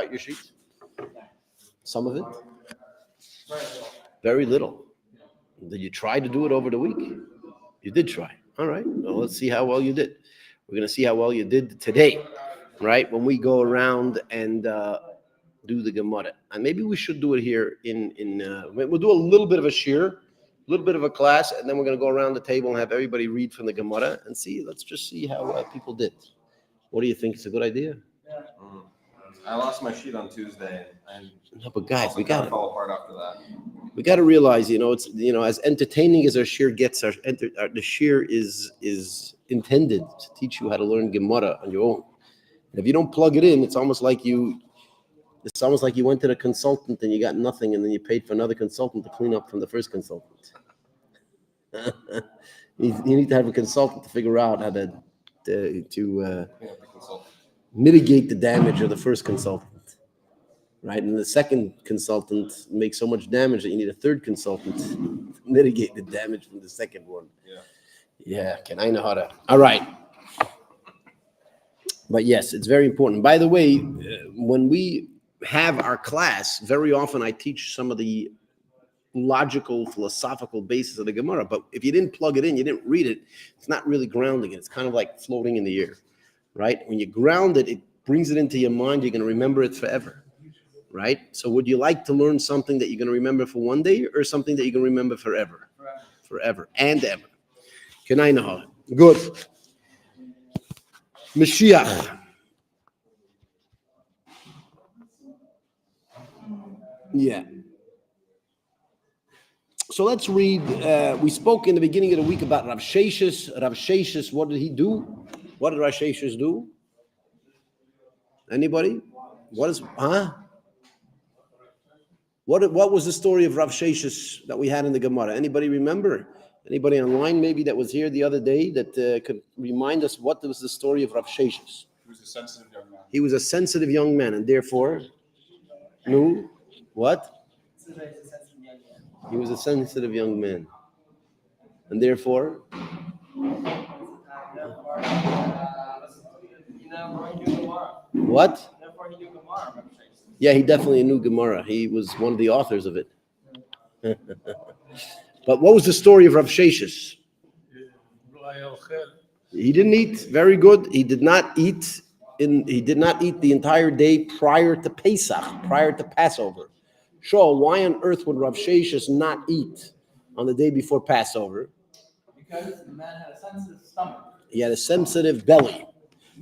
out your sheets? Some of it? Very little. Did you try to do it over the week? You did try. All right. Well, let's see how well you did. We're going to see how well you did today, right? When we go around and do the Gemara. And maybe we should do it here we'll do a little bit of a shir, a little bit of a class, and then we're going to go around the table and have everybody read from the Gemara and see. Let's just see how people did. What do you think? It's a good idea? Yeah. I lost my sheet on Tuesday, and but guys, we got to fall apart after that. We got to realize, it's as entertaining as our shir gets, the shir is intended to teach you how to learn Gemara on your own. And if you don't plug it in, it's almost like you went to the consultant and you got nothing, and then you paid for another consultant to clean up from the first consultant. You need to have a consultant to figure out how to mitigate the damage of the first consultant, right? And the second consultant makes so much damage that you need a third consultant to mitigate the damage from the second one. Yeah. Can I know how to? All right. But yes, it's very important. By the way, when we have our class, very often I teach some of the logical, philosophical basis of the Gemara. But if you didn't plug it in, you didn't read it, it's not really grounding it. It's kind of like floating in the air, right? When you ground it, it brings it into your mind. You're going to remember it forever, right? So would you like to learn something that you're going to remember for one day, or something that you're going to remember forever? Forever and ever. Can I know? Good. Mashiach. Yeah. So let's read. We spoke in the beginning of the week about Rav Sheshes. Rav Sheshes, what did he do? What did Rav Sheshes do? Anybody? What was the story of Rav Sheshes that we had in the Gemara? Anybody remember? Anybody online maybe that was here the other day that could remind us what was the story of Rav Sheshes? He was a sensitive young man. He was a sensitive young man, and therefore, what? He was a sensitive young man, and therefore, what? Yeah, he definitely knew Gemara. He was one of the authors of it. But what was the story of Rav Sheshes? He didn't eat. Very good. He did not eat. He did not eat the entire day prior to Pesach, prior to Passover. Sure, why on earth would Rav Sheshes not eat on the day before Passover? Because the man had a sensitive stomach. He had a sensitive belly.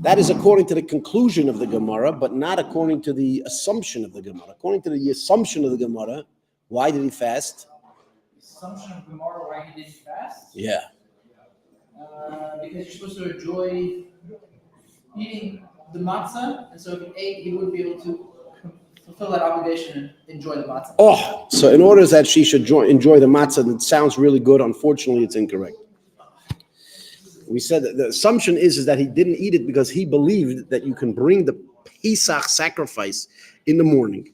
That is according to the conclusion of the Gemara, but not according to the assumption of the Gemara. According to the assumption of the Gemara, why did he fast? Assumption of Gemara why he didn't fast? Yeah. Because you're supposed to enjoy eating the matzah, and so if he ate, he wouldn't be able to fulfill that obligation and enjoy the matzah. Oh, so in order that she should enjoy the matzah, it sounds really good. Unfortunately, it's incorrect. We said that the assumption is that he didn't eat it because he believed that you can bring the Pesach sacrifice in the morning.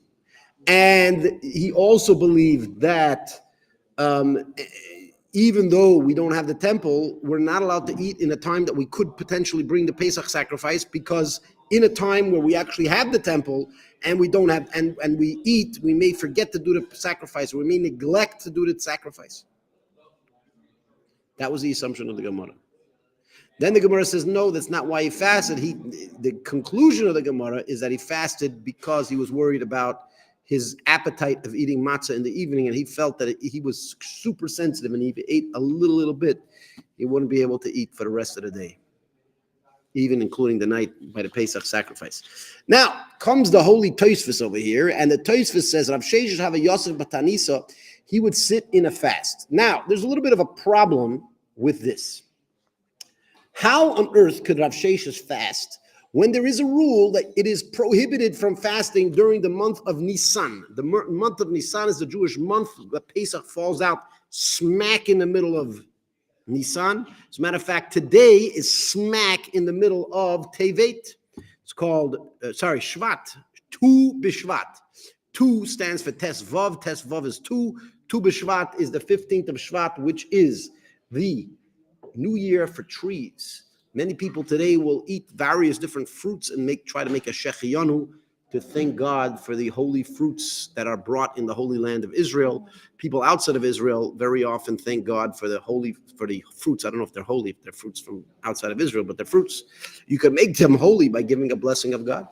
And he also believed that even though we don't have the temple, we're not allowed to eat in a time that we could potentially bring the Pesach sacrifice, because in a time where we actually have the temple and we don't have, and we eat, we may forget to do the sacrifice, or we may neglect to do the sacrifice. That was the assumption of the Gemara. Then the Gemara says, no, that's not why he fasted. The conclusion of the Gemara is that he fasted because he was worried about his appetite of eating matzah in the evening, and he felt that he was super sensitive, and if he ate a little bit, he wouldn't be able to eat for the rest of the day, even including the night by the Pesach sacrifice. Now comes the holy Tosfos over here, and the Tosfos says, Rav Sheshes have a Yosef Batanisa, he would sit in a fast. Now, there's a little bit of a problem with this. How on earth could Rav Sheshes fast when there is a rule that it is prohibited from fasting during the month of Nisan? The month of Nisan is the Jewish month. The Pesach falls out smack in the middle of Nisan. As a matter of fact, today is smack in the middle of Tevet. It's called, Shvat, Tu B'Shvat. Tu stands for Tesvav. Tesvav is Tu. Tu B'Shvat is the 15th of Shvat, which is the New Year for trees. Many people today will eat various different fruits and try to make a shechiyanu to thank God for the holy fruits that are brought in the holy land of Israel. People outside of Israel very often thank God for the fruits. I don't know if they're holy, if they're fruits from outside of Israel, but they're fruits. You can make them holy by giving a blessing of God.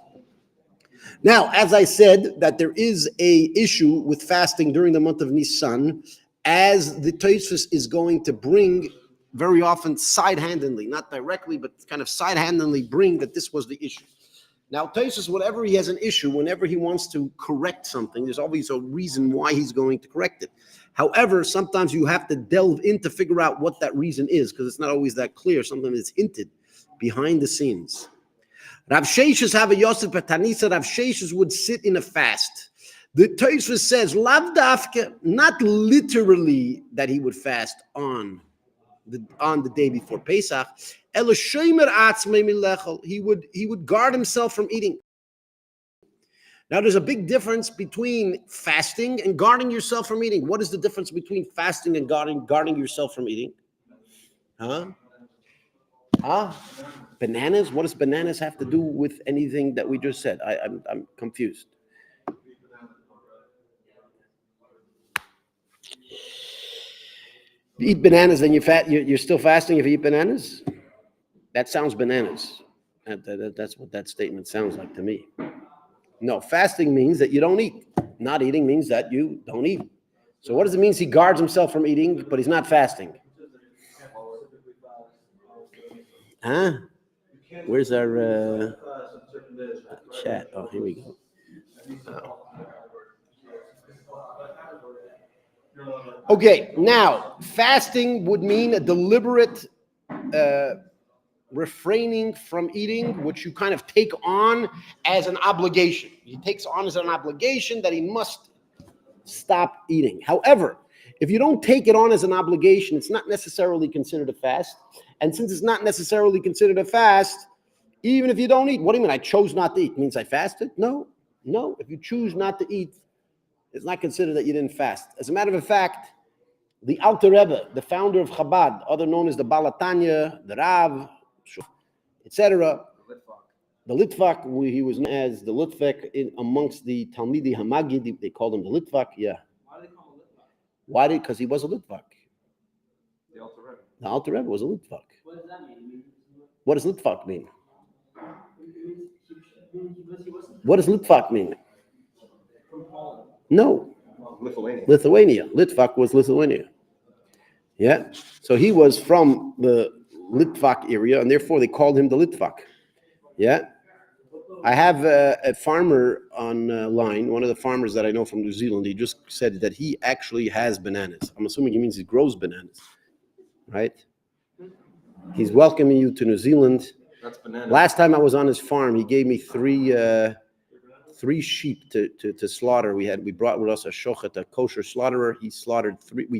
Now, as I said, that there is a issue with fasting during the month of Nisan, as the Tosfos is going to bring very often side-handedly, not directly, but kind of side-handedly bring that this was the issue. Now, Tosfos, whenever he has an issue, whenever he wants to correct something, there's always a reason why he's going to correct it. However, sometimes you have to delve in to figure out what that reason is, because it's not always that clear. Sometimes it's hinted behind the scenes. Rav Sheshes have a Yosef Betanisa. Rav Sheshes would sit in a fast. The Tosfos says, Lav Dafke, not literally that he would fast on the day before Pesach. He would guard himself from eating. Now, there's a big difference between fasting and guarding yourself from eating. What is the difference between fasting and guarding yourself from eating? Bananas? What does bananas have to do with anything that we just said? I'm confused. You eat bananas and you're still fasting if you eat bananas? That sounds bananas. That's what that statement sounds like to me. No, fasting means that you don't eat. Not eating means that you don't eat. So what does it mean he guards himself from eating, but he's not fasting? Huh? Where's our chat? Oh, here we go. Okay, now, fasting would mean a deliberate refraining from eating, which you kind of take on as an obligation. He takes on as an obligation that he must stop eating. However, if you don't take it on as an obligation, it's not necessarily considered a fast. And since it's not necessarily considered a fast, even if you don't eat, what do you mean? I chose not to eat. It means I fasted? No. If you choose not to eat, it's not considered that you didn't fast. As a matter of fact, the Alter Rebbe, the founder of Chabad, other known as the Balatanya, the Rav, etc., the Litvak, he was known as the Litvak amongst the Talmidi Hamagid. They called him the Litvak. Yeah. Why do they call him a Litvak? Why did? Because he was a Litvak. The Alter Rebbe. The Alter Rebbe was a Litvak. What does that mean? What does Litvak mean? What does Litvak mean? From Poland. No. Lithuania. Litvak was Lithuania. Yeah. So he was from the Litvak area, and therefore they called him the Litvak. Yeah. I have a farmer online, one of the farmers that I know from New Zealand. He just said that he actually has bananas. I'm assuming he means he grows bananas, right? He's welcoming you to New Zealand. That's banana. Last time I was on his farm, he gave me three sheep to slaughter. We brought with us a shochet, a kosher slaughterer. He slaughtered three. The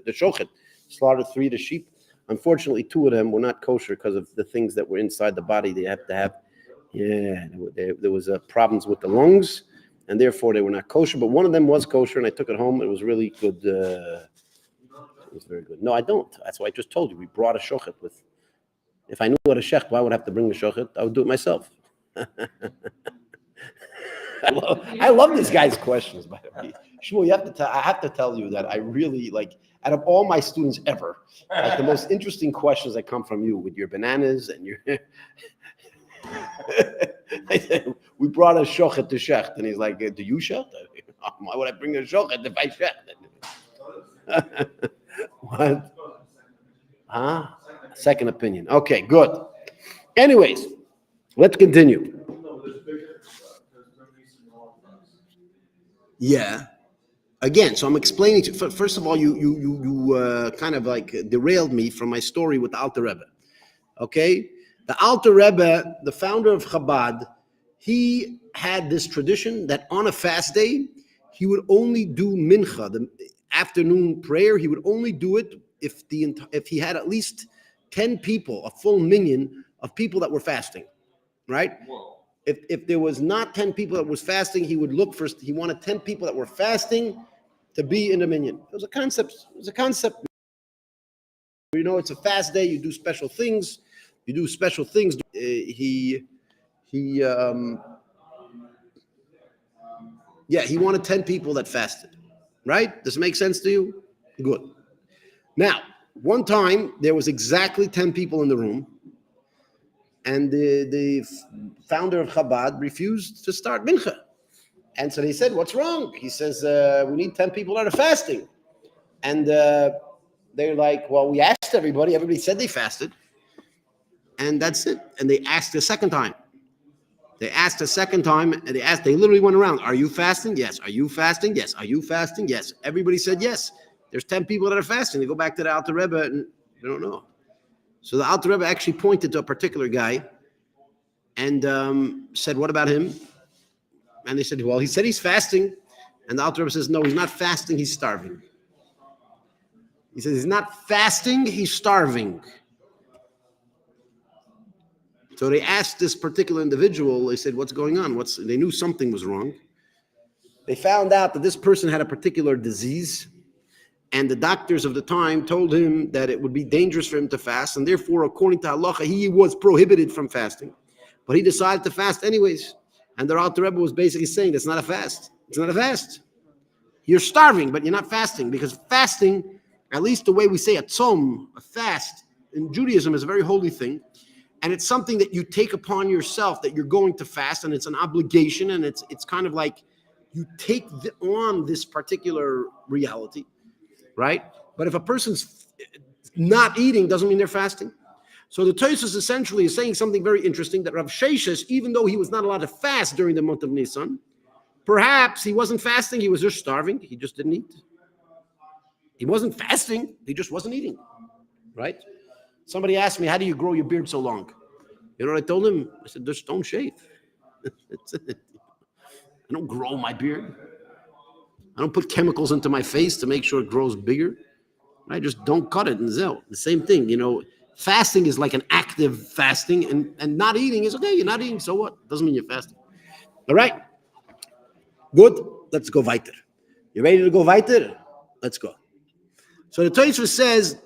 shochet slaughtered 3 of the sheep. Unfortunately, 2 of them were not kosher because of the things that were inside the body. They have to have. Yeah, there was problems with the lungs, and therefore they were not kosher. But one of them was kosher, and I took it home. It was really good. It was very good. No, I don't. That's why I just told you. We brought a shochet with. If I knew what a shech, why would I have to bring the shochet? I would do it myself. I love this guy's questions, by the way. Shmuel, I have to tell you that I really like, out of all my students ever, like the most interesting questions that come from you with your bananas and your. I said, we brought a shochet to shecht, and he's like, "Do you shecht? Why would I bring a shochet if I shecht?" What? Huh? Second opinion. Okay, good. Anyways, let's continue. Yeah. Again, so I'm explaining to you. First of all, you kind of like derailed me from my story with the Alter Rebbe. Okay? The Alter Rebbe, the founder of Chabad, he had this tradition that on a fast day, he would only do mincha, the afternoon prayer. He would only do it if he had at least 10 people, a full minyan of people that were fasting, right? Whoa. If there was not 10 people that was fasting, he would look first. He wanted 10 people that were fasting to be in the minyan. It was a concept. You know, it's a fast day. You do special things. He Yeah, he wanted 10 people that fasted. Right? Does it make sense to you? Good. Now, one time there was exactly 10 people in the room, and the founder of Chabad refused to start mincha. And so they said, what's wrong? He says, we need 10 people that are fasting. And they're like, well, we asked everybody. Everybody said they fasted. And that's it. And they asked a second time. They asked a second time, and they literally went around, are you fasting? Yes. Are you fasting? Yes. Are you fasting? Yes. Everybody said yes. There's 10 people that are fasting. They go back to the Alter Rebbe, and they don't know. So the Alter Rebbe actually pointed to a particular guy and said, what about him? And they said, well, he said he's fasting. And the Alter Rebbe says, no, he's not fasting, he's starving. He says, he's not fasting, he's starving. So they asked this particular individual, they said, what's going on? They knew something was wrong. They found out that this person had a particular disease, and the doctors of the time told him that it would be dangerous for him to fast, and therefore, according to halacha, he was prohibited from fasting. But he decided to fast anyways. And the Alter Rebbe was basically saying, that's not a fast. It's not a fast. You're starving, but you're not fasting, because fasting, at least the way we say a tzom, a fast, in Judaism is a very holy thing. And it's something that you take upon yourself, that you're going to fast, and it's an obligation, and it's kind of like you take on this particular reality, right? But if a person's not eating, doesn't mean they're fasting. So the Tosfos essentially is saying something very interesting, that Rav Sheshes, even though he was not allowed to fast during the month of Nisan, perhaps he wasn't fasting, he was just starving, he just didn't eat. He wasn't fasting, he just wasn't eating, right? Somebody asked me, how do you grow your beard so long? You know what I told him? I said, just don't shave. That's it. I don't grow my beard. I don't put chemicals into my face to make sure it grows bigger. I just don't cut it and zell. The same thing, fasting is like an active fasting, and not eating is okay. You're not eating, so what? Doesn't mean you're fasting. All right? Good. Let's go weiter. You ready to go weiter? Let's go. So the Tosfos says,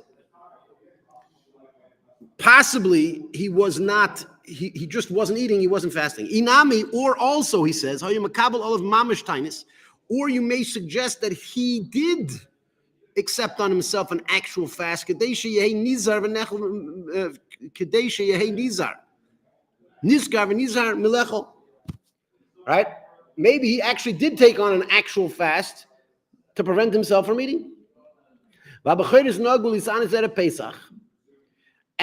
possibly he was not, he just wasn't eating, he wasn't fasting. Inami, or also he says, or you may suggest that he did accept on himself an actual fast. Right? Maybe he actually did take on an actual fast to prevent himself from eating.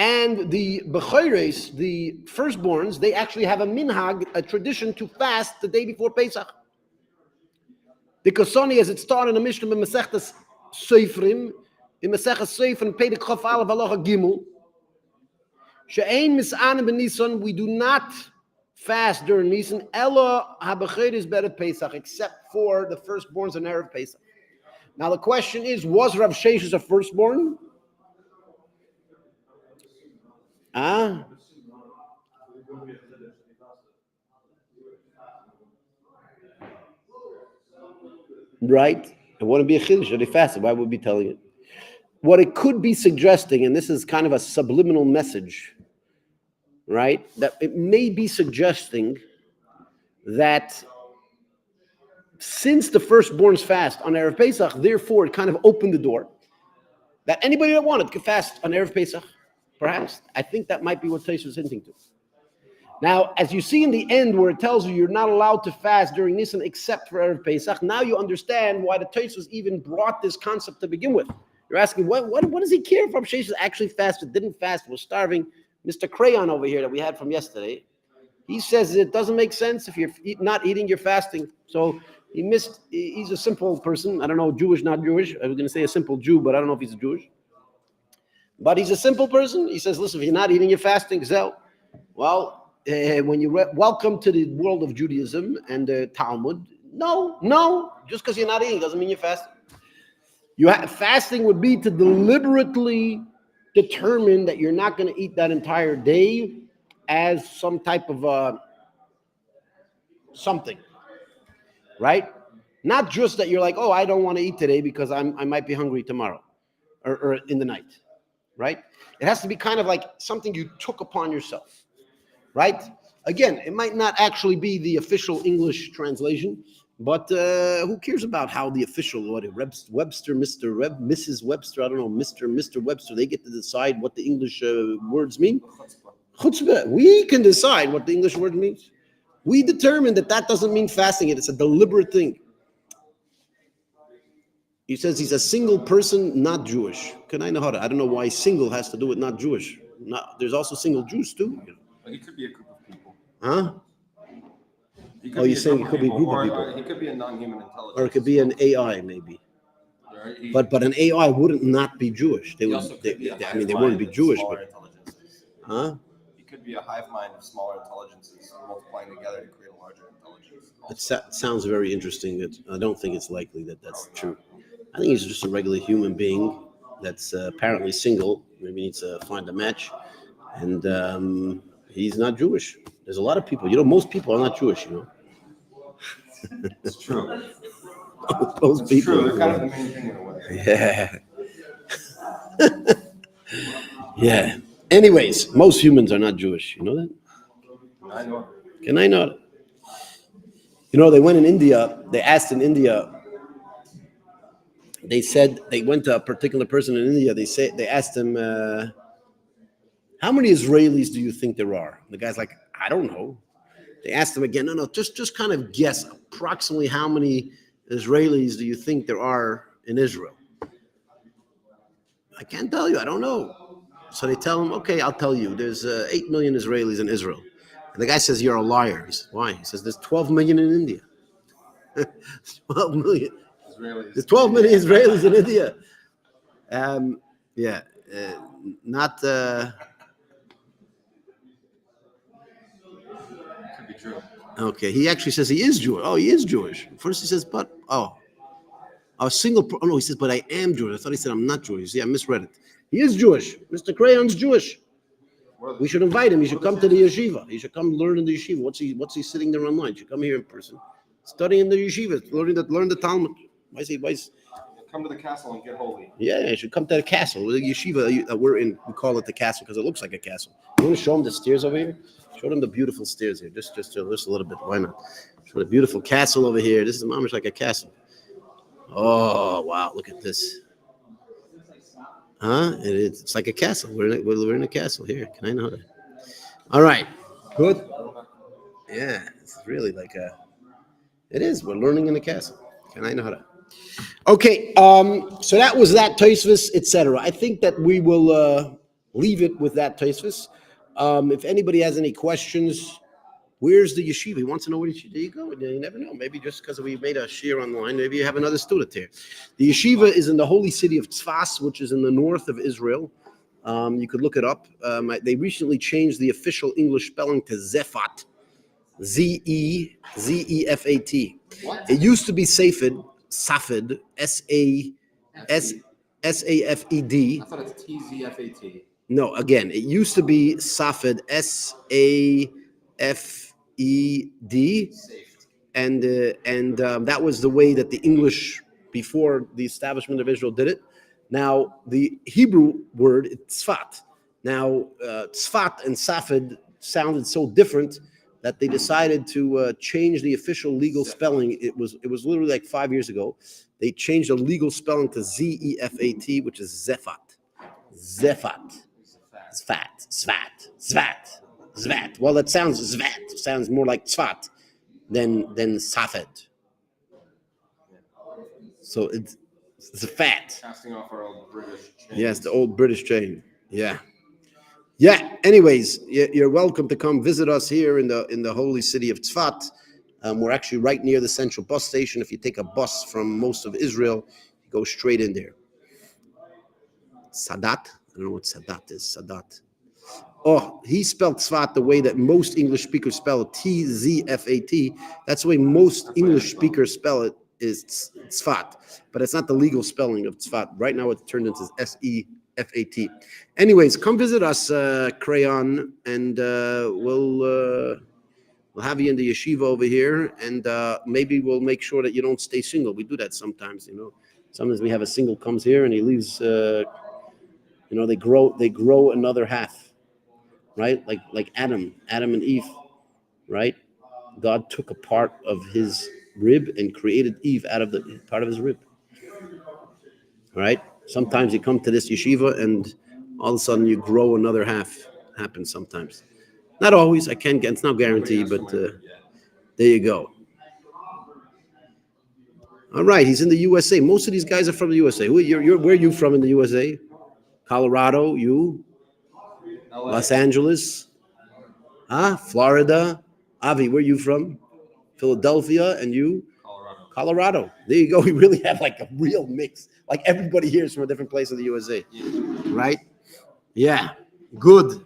And the Bechores, the firstborns, they actually have a minhag, a tradition to fast the day before Pesach. The Kosoni, as it's taught in the Mishnah in Masechtas Seifrim, in Masechtas Seifrim, Pedek Chof Aleph Halacha Gimel, She'ein Mis'anim b'Nisan, we do not fast during Nisan, Ela HaBechores B'Erev Pesach, except for the firstborns in Erev Pesach. Now the question is, was Rav Sheshes a firstborn? Right? It wouldn't be a chiddush that they fasted. Why would we be telling it? What it could be suggesting, and this is kind of a subliminal message, right? That it may be suggesting that since the firstborns fast on Erev Pesach, therefore it kind of opened the door that anybody that wanted could fast on Erev Pesach. Perhaps. I think that might be what Tosfos is hinting to. Now, as you see in the end where it tells you you're not allowed to fast during Nisan except for Erev Pesach, now you understand why the Tosfos even brought this concept to begin with. You're asking, what does he care if Rav Sheshes actually fasted, didn't fast, was starving? Mr. Crayon over here that we had from yesterday, he says it doesn't make sense if you're not eating, you're fasting. So he's a simple person. I don't know, Jewish, not Jewish. I was going to say a simple Jew, but I don't know if he's Jewish. But he's a simple person. He says, listen, if you're not eating, you're fasting. So, well, when you welcome to the world of Judaism and the Talmud, no, just because you're not eating doesn't mean you're fasting. Fasting would be to deliberately determine that you're not going to eat that entire day as some type of something, right? Not just that you're like, oh, I don't want to eat today because I might be hungry tomorrow or in the night. Right? It has to be kind of like something you took upon yourself, right? Again, it might not actually be the official English translation, But who cares about how the official, Webster, Mrs. Webster, I don't know, Mr. Webster, they get to decide what the English words mean? Chutzpah. We can decide what the English word means. We determine that doesn't mean fasting. It's a deliberate thing. He says he's a single person, not Jewish. Can I know how to? I don't know why single has to do with not Jewish. There's also single Jews too. But he could be a group of people. Huh? He Oh, you're saying it could be a group of people. Or he could be a non-human intelligence. Or it could be an AI maybe. Right? But an AI wouldn't not be Jewish. They He would. also could be a They hive wouldn't mind be of Jewish. smaller But intelligences. huh? He could be a hive mind of smaller intelligences multiplying together to create a larger intelligence. It sounds very interesting. I don't think it's likely that that's true. I think he's just a regular human being that's apparently single. Maybe needs to find a match, and he's not Jewish. There's a lot of people. Most people are not Jewish. It's true. Most It's people. true. They're kind of the main thing in a way. Yeah. Yeah. Anyways, most humans are not Jewish. You know that? I know. Can I not? They went in India. They asked in India. They said they went to a particular person in India. They asked him, "How many Israelis do you think there are?" The guy's like, "I don't know." They asked him again. No, just kind of guess approximately how many Israelis do you think there are in Israel? I can't tell you. I don't know. So they tell him, "Okay, I'll tell you. There's 8 million Israelis in Israel." And the guy says, "You're a liar." He says, "Why?" He says, "There's 12 million in India." 12 million. Israelis. There's 12 million Israelis in India. Yeah, not. Could be true. Okay, he actually says he is Jewish. Oh, he is Jewish. First he says, but a single. Oh no, he says, but I am Jewish. I thought he said I'm not Jewish. See, I misread it. He is Jewish. Mr. Crayon's Jewish. We should invite him. He should come to the yeshiva. He should come learn in the yeshiva. What's he sitting there online? He should come here in person, study in the yeshiva, learn the Talmud. Why is Come to the castle and get holy. Yeah, you should come to the castle. The yeshiva we're in, we call it the castle because it looks like a castle. You want to show them the stairs over here? Show them the beautiful stairs here. Just a little bit. Why not? Show the beautiful castle over here. This is mamish like a castle. Oh wow! Look at this. Huh? It's like a castle. We're in a castle here. Can I know that? All right. Good. Yeah, it's really like a. It is. We're learning in the castle. Can I know how to? Okay, so that was that Tosfos, etc. I think that we will leave it with that Tosfos. If anybody has any questions, where's the yeshiva? He wants to know where you go. You never know. Maybe just because we made a shir online, maybe you have another student here. The yeshiva is in the holy city of Tzfas, which is in the north of Israel. You could look it up. They recently changed the official English spelling to Zefat, Zefat. It used to be Safed. Safed, Safed. I thought it's TZFAT. No, again, it used to be Safed, Safed, and that was the way that the English before the establishment of Israel did it. Now the Hebrew word is Tzfat. Now Tzfat and Safed sounded so different that they decided to change the official legal spelling. It was literally like 5 years ago. They changed the legal spelling to Zefat, which is Zefat. Zefat. Zvat. Well, that sounds Zvat. It sounds more like Tzfat than Safed. So it's a fat. Casting off our old British chain. Yes, the old British chain. Yeah. Yeah. Anyways, you're welcome to come visit us here in the holy city of Tzfat. We're actually right near the central bus station. If you take a bus from most of Israel, you go straight in there. Sadat. I don't know what Sadat is. Sadat. Oh, he spelled Tzfat the way that most English speakers spell it, Tzfat. That's the way most English speakers spell it, is Tzfat. But it's not the legal spelling of Tzfat. Right now it's turned into Sefat. Anyways, come visit us, Crayon, and we'll have you in the yeshiva over here, and maybe we'll make sure that you don't stay single. We do that sometimes, Sometimes we have a single comes here and he leaves. They grow another half, right? Like Adam and Eve, right? God took a part of his rib and created Eve out of the part of his rib. All right. Sometimes you come to this yeshiva and all of a sudden you grow another half. Happens sometimes. Not always. It's not guaranteed, but there you go. All right. He's in the USA. Most of these guys are from the USA. Where are you from in the USA? Colorado. You? Los Angeles. Florida. Avi, where are you from? Philadelphia. And you? Colorado. There you go. We really have like a real mix. Like everybody here is from a different place in the USA. Right? Yeah. Good.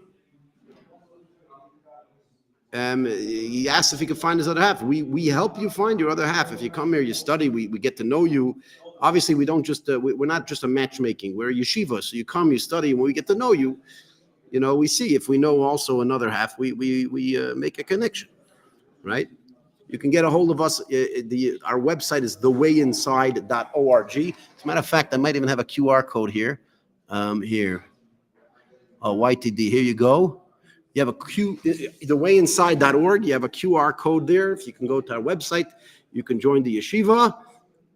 He asked if he could find his other half. We help you find your other half. If you come here, you study, we get to know you. Obviously, we don't just we're not just a matchmaking. We're a yeshiva, so you come, you study, and when we get to know you, we see if we know also another half. We make a connection, right? You can get a hold of us. Our website is thewayinside.org. As a matter of fact, I might even have a QR code here. Here. Oh, YTD. Here you go. You have thewayinside.org. You have a QR code there. If you can go to our website, you can join the yeshiva,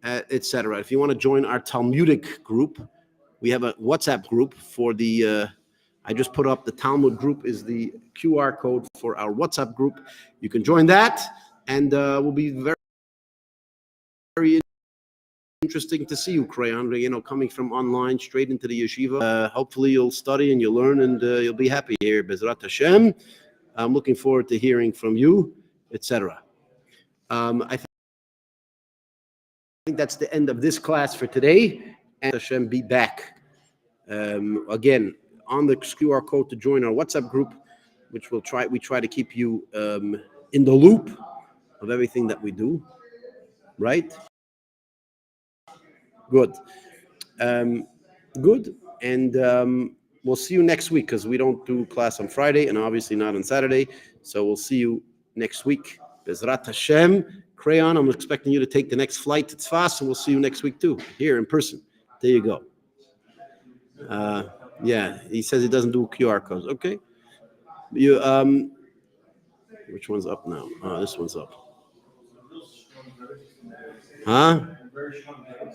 etc. If you want to join our Talmudic group, we have a WhatsApp group for the. I just put up the Talmud group is the QR code for our WhatsApp group. You can join that, and we'll be very, very interesting to see you, Crayon. Coming from online straight into the yeshiva. Hopefully, you'll study and you'll learn, and you'll be happy here. Bezrat Hashem. I'm looking forward to hearing from you, etc. I think that's the end of this class for today. And Hashem be back again on the QR code to join our WhatsApp group, which we try to keep you in the loop of everything that we do. Right? Good. Good. And we'll see you next week because we don't do class on Friday and obviously not on Saturday. So we'll see you next week. Bezrat Hashem. Crayon, I'm expecting you to take the next flight. It's fast, so we'll see you next week too, here in person. There you go. Yeah, he says he doesn't do QR codes. Okay. You which one's up now? Oh, this one's up.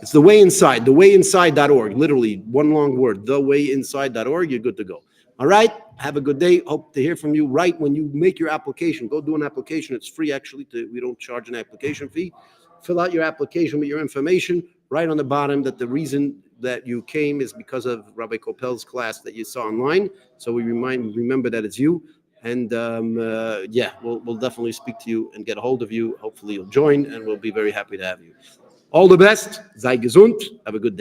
It's thewayinside.org. Literally, one long word. Thewayinside.org. You're good to go. All right. Have a good day. Hope to hear from you right when you make your application. Go do an application. It's free, actually. We don't charge an application fee. Fill out your application with your information. Right on the bottom that the reason that you came is because of Rabbi Kopel's class that you saw online. So we remember that it's you. And we'll definitely speak to you and get a hold of you. Hopefully you'll join, and we'll be very happy to have you. All the best. Sei gesund. Have a good day.